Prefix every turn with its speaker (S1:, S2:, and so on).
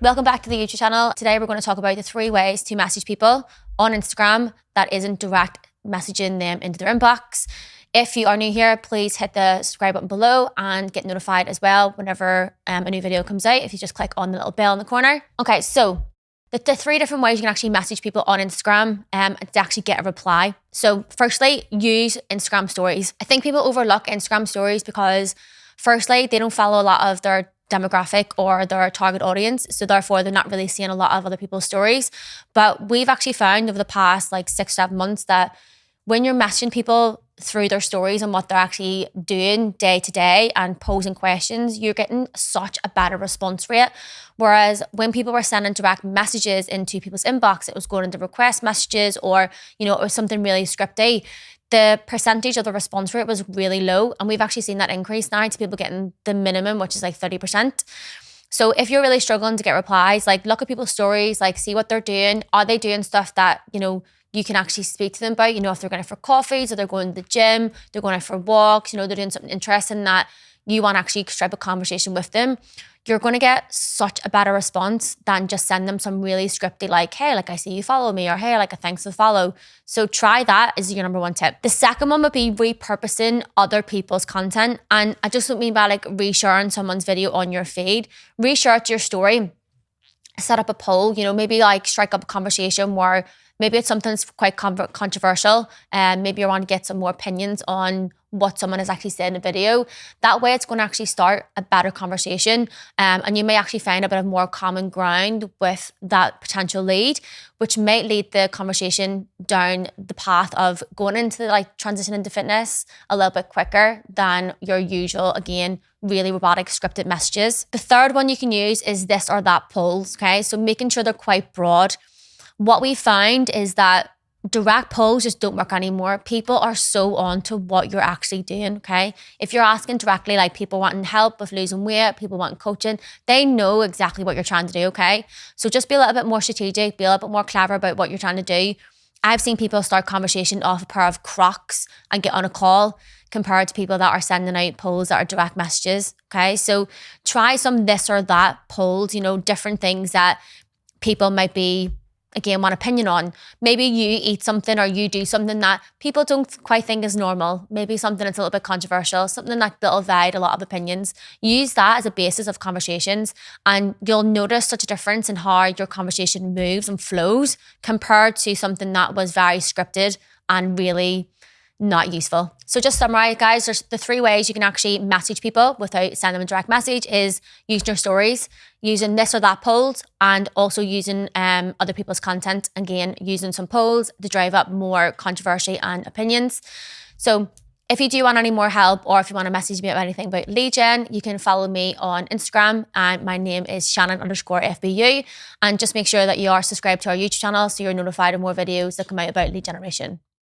S1: Welcome back to the YouTube channel. Today we're going to talk about the 3 ways to message people on Instagram that isn't direct messaging them into their inbox. If you are new here, please hit the subscribe button below and get notified as well whenever a new video comes out if you just click on the little bell in the corner. Okay, so the 3 different ways you can actually message people on Instagram to actually get a reply. So firstly, use Instagram stories. I think people overlook Instagram stories because firstly, they don't follow a lot of their demographic or their target audience. So therefore, they're not really seeing a lot of other people's stories. But we've actually found over the past 6-7 months that when you're messaging people through their stories and what they're actually doing day to day and posing questions, you're getting such a better response rate. Whereas when people were sending direct messages into people's inbox, it was going into request messages or, it was something really scripty. The percentage of the response rate was really low. And we've actually seen that increase now to people getting the minimum, which is 30%. So if you're really struggling to get replies, look at people's stories, see what they're doing. Are they doing stuff that, you can actually speak to them about? If they're going out for coffees or they're going to the gym, they're going out for walks, they're doing something interesting that you want to actually strike a conversation with them, you're going to get such a better response than just send them some really scripty hey, I see you follow me, or hey, a thanks for the follow. So try that as your number 1 tip. The second one would be repurposing other people's content. And I just don't mean by resharing someone's video on your feed. Reshare it to your story. Set up a poll, maybe strike up a conversation where maybe it's something that's quite controversial and maybe you want to get some more opinions on what someone has actually said in a video. That way it's going to actually start a better conversation and you may actually find a bit of more common ground with that potential lead, which might lead the conversation down the path of going into transition into fitness a little bit quicker than your usual, again, really robotic scripted messages. The third one you can use is this or that polls, okay? So making sure they're quite broad. What we found is that direct polls just don't work anymore. People are so on to what you're actually doing, okay? If you're asking directly, people wanting help with losing weight, people wanting coaching, they know exactly what you're trying to do, okay? So just be a little bit more strategic, be a little bit more clever about what you're trying to do. I've seen people start conversation off a pair of Crocs and get on a call compared to people that are sending out polls that are direct messages, okay? So try some this or that polls, different things that people might be, again, one opinion on. Maybe you eat something or you do something that people don't quite think is normal. Maybe something that's a little bit controversial, something that'll divide a lot of opinions. Use that as a basis of conversations and you'll notice such a difference in how your conversation moves and flows compared to something that was very scripted and really not useful. So just summarize, guys, there's the 3 ways you can actually message people without sending them a direct message is using your stories, using this or that polls, and also using other people's content. Again, using some polls to drive up more controversy and opinions. So if you do want any more help or if you want to message me about anything about lead gen, you can follow me on Instagram and my name is Shannon_FBU. And just make sure that you are subscribed to our YouTube channel so you're notified of more videos that come out about lead generation.